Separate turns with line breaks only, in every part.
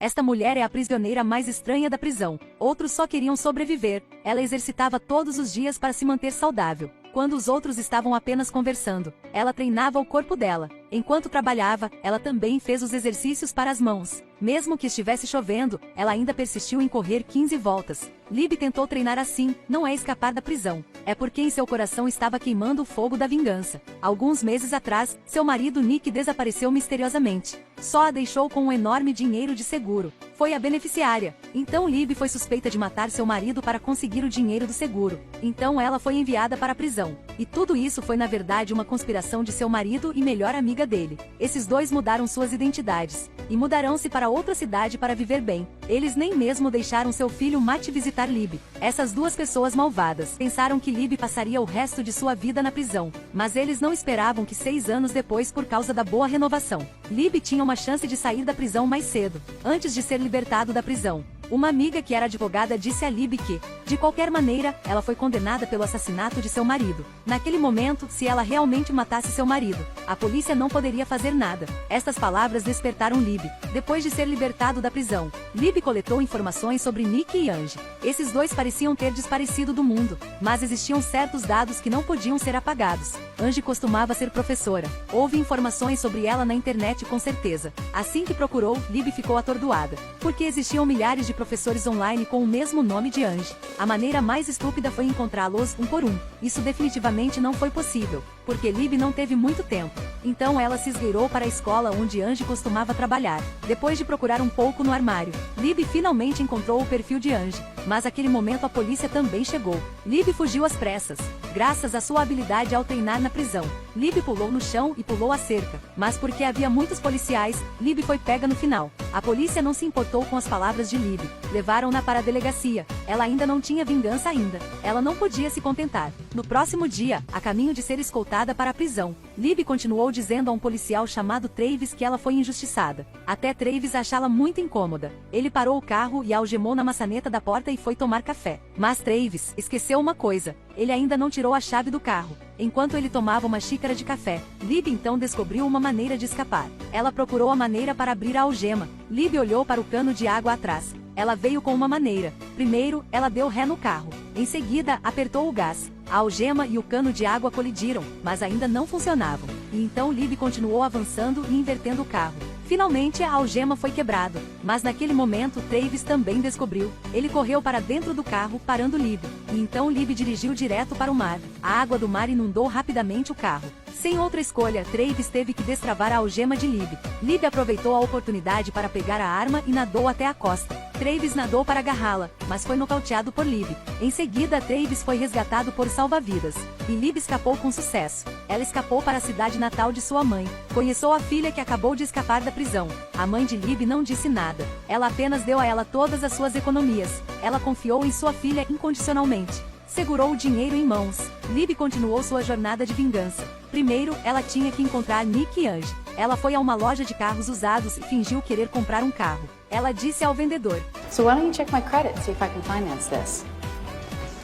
Esta mulher é a prisioneira mais estranha da prisão. Outros só queriam sobreviver. Ela exercitava todos os dias para se manter saudável. Quando os outros estavam apenas conversando, ela treinava o corpo dela. Enquanto trabalhava, ela também fez os exercícios para as mãos. Mesmo que estivesse chovendo, ela ainda persistiu em correr 15 voltas. Libby tentou treinar assim, não é escapar da prisão. É porque em seu coração estava queimando o fogo da vingança. Alguns meses atrás, seu marido Nick desapareceu misteriosamente. Só a deixou com um enorme dinheiro de seguro. Foi a beneficiária. Então Libby foi suspeita de matar seu marido para conseguir o dinheiro do seguro. Então ela foi enviada para a prisão. E tudo isso foi na verdade uma conspiração de seu marido e melhor amiga dele. Esses dois mudaram suas identidades. E mudarão-se para outra cidade para viver bem. Eles nem mesmo deixaram seu filho Matt visitar Libby. Essas duas pessoas malvadas pensaram que Libby passaria o resto de sua vida na prisão. Mas eles não esperavam que 6 anos depois, por causa da boa renovação, Libby tinha uma chance de sair da prisão mais cedo. Antes de ser libertado da prisão, uma amiga que era advogada disse a Libby que, de qualquer maneira, ela foi condenada pelo assassinato de seu marido. Naquele momento, se ela realmente matasse seu marido, a polícia não poderia fazer nada. Estas palavras despertaram Libby. Depois de ser libertado da prisão, Libby coletou informações sobre Nick e Angie. Esses dois pareciam ter desaparecido do mundo, mas existiam certos dados que não podiam ser apagados. Angie costumava ser professora. Houve informações sobre ela na internet com certeza. Assim que procurou, Libby ficou atordoada, porque existiam milhares de professores online com o mesmo nome de Angie. A maneira mais estúpida foi encontrá-los um por um. Isso definitivamente não foi possível, porque Libby não teve muito tempo. Então ela se esgueirou para a escola onde Angie costumava trabalhar. Depois de procurar um pouco no armário, Libby finalmente encontrou o perfil de Angie. Mas naquele momento a polícia também chegou. Libby fugiu às pressas. Graças à sua habilidade ao treinar na prisão, Libby pulou no chão e pulou a cerca. Mas porque havia muitos policiais, Libby foi pega no final. A polícia não se importou com as palavras de Libby. Levaram-na para a delegacia. Ela ainda não tinha vingança ainda. Ela não podia se contentar. No próximo dia, a caminho de ser escoltada para a prisão, Libby continuou dizendo a um policial chamado Travis que ela foi injustiçada. Até Travis achá-la muito incômoda. Ele parou o carro e a algemou na maçaneta da porta e foi tomar café. Mas Travis esqueceu uma coisa. Ele ainda não tirou a chave do carro. Enquanto ele tomava uma xícara de café, Libby então descobriu uma maneira de escapar. Ela procurou a maneira para abrir a algema. Libby olhou para o cano de água atrás. Ela veio com uma maneira. Primeiro, ela deu ré no carro. Em seguida, apertou o gás. A algema e o cano de água colidiram, mas ainda não funcionavam. E então Libby continuou avançando e invertendo o carro. Finalmente a algema foi quebrada, mas naquele momento Travis também descobriu. Ele correu para dentro do carro, parando Libby. E então Libby dirigiu direto para o mar. A água do mar inundou rapidamente o carro. Sem outra escolha, Travis teve que destravar a algema de Libby. Libby aproveitou a oportunidade para pegar a arma e nadou até a costa. Travis nadou para agarrá-la, mas foi nocauteado por Libby. Em seguida, Travis foi resgatado por salva-vidas. E Libby escapou com sucesso. Ela escapou para a cidade natal de sua mãe. Conheceu a filha que acabou de escapar da prisão. A mãe de Libby não disse nada. Ela apenas deu a ela todas as suas economias. Ela confiou em sua filha incondicionalmente. Segurou o dinheiro em mãos. Libby continuou sua jornada de vingança. Primeiro, ela tinha que encontrar Nick e Angie. Ela foi a uma loja de carros usados e fingiu querer comprar um carro. Ela disse ao vendedor:
So why don't you check my credit and see if I can finance this?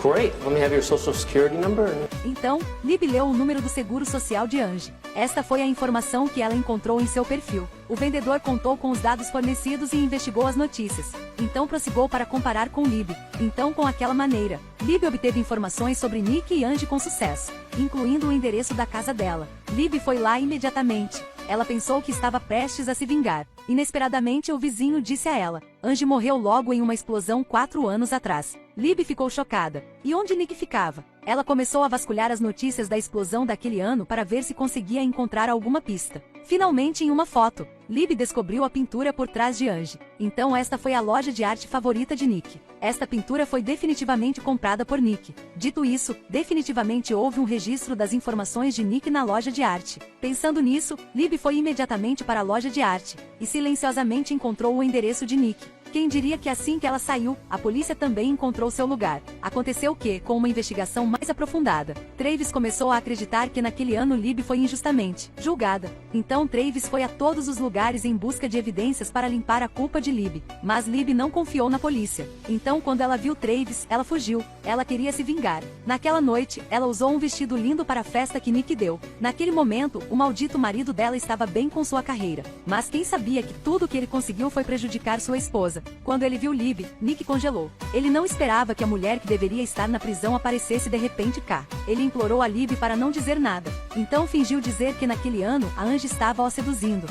Great. Let me have your social security number.
Então, Libby leu o número do seguro social de Angie. Esta foi a informação que ela encontrou em seu perfil. O vendedor contou com os dados fornecidos e investigou as notícias. Então prosseguiu para comparar com Libby. Então, com aquela maneira, Libby obteve informações sobre Nick e Angie com sucesso, incluindo o endereço da casa dela. Libby foi lá imediatamente. Ela pensou que estava prestes a se vingar. Inesperadamente, o vizinho disse a ela: Angie morreu logo em uma explosão 4 anos atrás. Libby ficou chocada. E onde Nick ficava? Ela começou a vasculhar as notícias da explosão daquele ano para ver se conseguia encontrar alguma pista. Finalmente, em uma foto, Libby descobriu a pintura por trás de Angie. Então esta foi a loja de arte favorita de Nick. Esta pintura foi definitivamente comprada por Nick. Dito isso, definitivamente houve um registro das informações de Nick na loja de arte. Pensando nisso, Libby foi imediatamente para a loja de arte e silenciosamente encontrou o endereço de Nick. Quem diria que assim que ela saiu, a polícia também encontrou seu lugar. Aconteceu que, com uma investigação mais aprofundada, Travis começou a acreditar que naquele ano Libby foi injustamente julgada. Então Travis foi a todos os lugares em busca de evidências para limpar a culpa de Libby. Mas Libby não confiou na polícia. Então quando ela viu Travis, ela fugiu. Ela queria se vingar. Naquela noite, ela usou um vestido lindo para a festa que Nick deu. Naquele momento, o maldito marido dela estava bem com sua carreira. Mas quem sabia que tudo que ele conseguiu foi prejudicar sua esposa. Quando ele viu Libby, Nick congelou. Ele não esperava que a mulher que deveria estar na prisão aparecesse de repente cá. Ele implorou a Libby para não dizer nada. Então fingiu dizer que naquele ano, a Angie estava o seduzindo.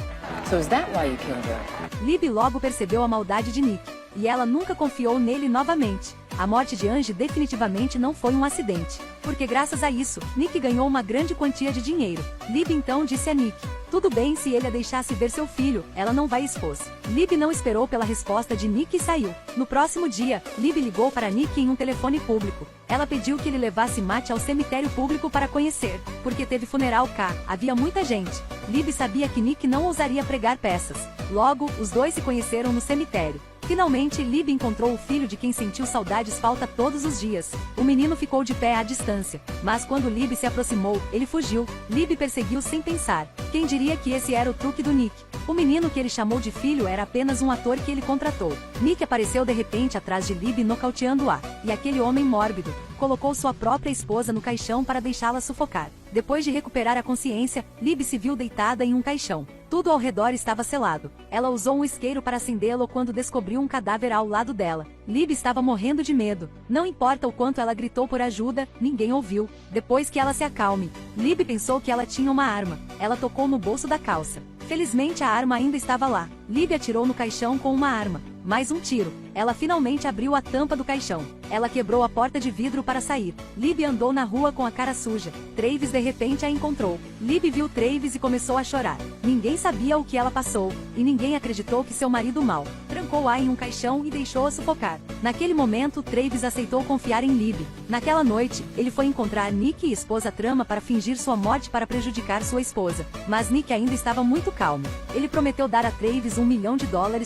So is that why you killed her?
Libby logo percebeu a maldade de Nick. E ela nunca confiou nele novamente. A morte de Angie definitivamente não foi um acidente. Porque graças a isso, Nick ganhou uma grande quantia de dinheiro. Libby então disse a Nick: tudo bem se ele a deixasse ver seu filho, ela não vai expor. Libby não esperou pela resposta de Nick e saiu. No próximo dia, Libby ligou para Nick em um telefone público. Ela pediu que ele levasse Matt ao cemitério público para conhecer, porque teve funeral cá, havia muita gente. Libby sabia que Nick não ousaria pregar peças. Logo, os dois se conheceram no cemitério. Finalmente, Libby encontrou o filho de quem sentiu saudades falta todos os dias. O menino ficou de pé à distância, mas quando Libby se aproximou, ele fugiu. Libby perseguiu sem pensar. Quem diria que esse era o truque do Nick? O menino que ele chamou de filho era apenas um ator que ele contratou. Nick apareceu de repente atrás de Libby nocauteando-a, e aquele homem mórbido colocou sua própria esposa no caixão para deixá-la sufocar. Depois de recuperar a consciência, Libby se viu deitada em um caixão. Tudo ao redor estava selado. Ela usou um isqueiro para acendê-lo quando descobriu um cadáver ao lado dela. Libby estava morrendo de medo. Não importa o quanto ela gritou por ajuda, ninguém ouviu. Depois que ela se acalme, Libby pensou que ela tinha uma arma. Ela tocou no bolso da calça. Felizmente a arma ainda estava lá. Libby atirou no caixão com uma arma. Mais um tiro. Ela finalmente abriu a tampa do caixão. Ela quebrou a porta de vidro para sair. Libby andou na rua com a cara suja. Travis de repente a encontrou. Libby viu Travis e começou a chorar. Ninguém sabia o que ela passou, e ninguém acreditou que seu marido mau trancou-a em um caixão e deixou-a sufocar. Naquele momento, Travis aceitou confiar em Libby. Naquela noite, ele foi encontrar Nick e expôs a trama para fingir sua morte para prejudicar sua esposa. Mas Nick ainda estava muito calmo. Ele prometeu dar a Travis $1 milhão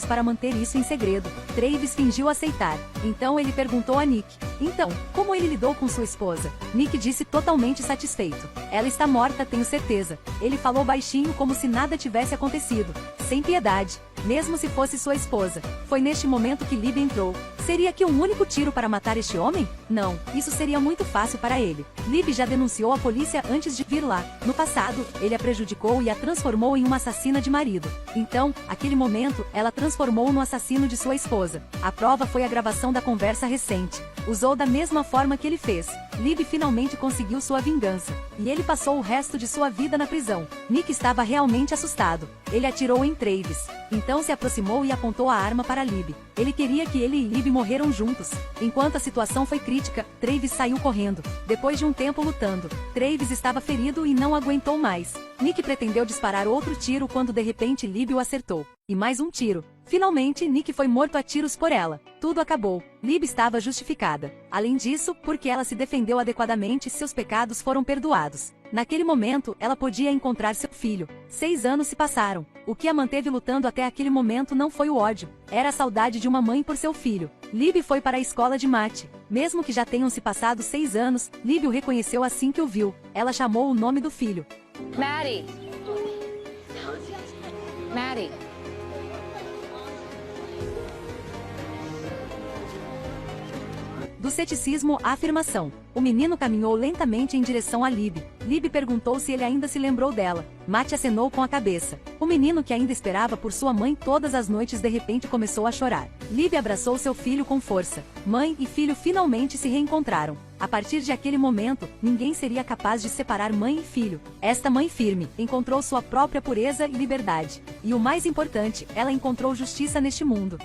para manter isso em segredo. Travis fingiu aceitar. Então ele perguntou a Nick: então, como ele lidou com sua esposa? Nick disse totalmente satisfeito: ela está morta, tenho certeza. Ele falou baixinho como se nada tivesse acontecido. Sem piedade. Mesmo se fosse sua esposa. Foi neste momento que Libby entrou. Seria que um único tiro para matar este homem? Não, isso seria muito fácil para ele. Libby já denunciou a polícia antes de vir lá. No passado, ele a prejudicou e a transformou em uma assassina de marido. Então, aquele momento, ela transformou no assassino de sua esposa. A prova foi a gravação da conversa recente. Usou da mesma forma que ele fez. Libby finalmente conseguiu sua vingança. E ele passou o resto de sua vida na prisão. Nick estava realmente assustado. Ele atirou em Travis. Então se aproximou e apontou a arma para Libby. Ele queria que ele e Libby morreram juntos. Enquanto a situação foi crítica, Travis saiu correndo. Depois de um tempo lutando, Travis estava ferido e não aguentou mais. Nick pretendeu disparar outro tiro quando de repente Libby o acertou. E mais um tiro. Finalmente, Nick foi morto a tiros por ela. Tudo acabou. Libby estava justificada. Além disso, porque ela se defendeu adequadamente, seus pecados foram perdoados. Naquele momento, ela podia encontrar seu filho. 6 anos se passaram. O que a manteve lutando até aquele momento não foi o ódio. Era a saudade de uma mãe por seu filho. Libby foi para a escola de Matt. Mesmo que já tenham se passado 6 anos, Libby o reconheceu assim que o viu. Ela chamou o nome do filho.
Maddie. Maddie.
Do ceticismo à afirmação. O menino caminhou lentamente em direção a Libby. Libby perguntou se ele ainda se lembrou dela. Matt acenou com a cabeça. O menino, que ainda esperava por sua mãe todas as noites, de repente começou a chorar. Libby abraçou seu filho com força. Mãe e filho finalmente se reencontraram. A partir de aquele momento, ninguém seria capaz de separar mãe e filho. Esta mãe firme encontrou sua própria pureza e liberdade. E o mais importante, ela encontrou justiça neste mundo.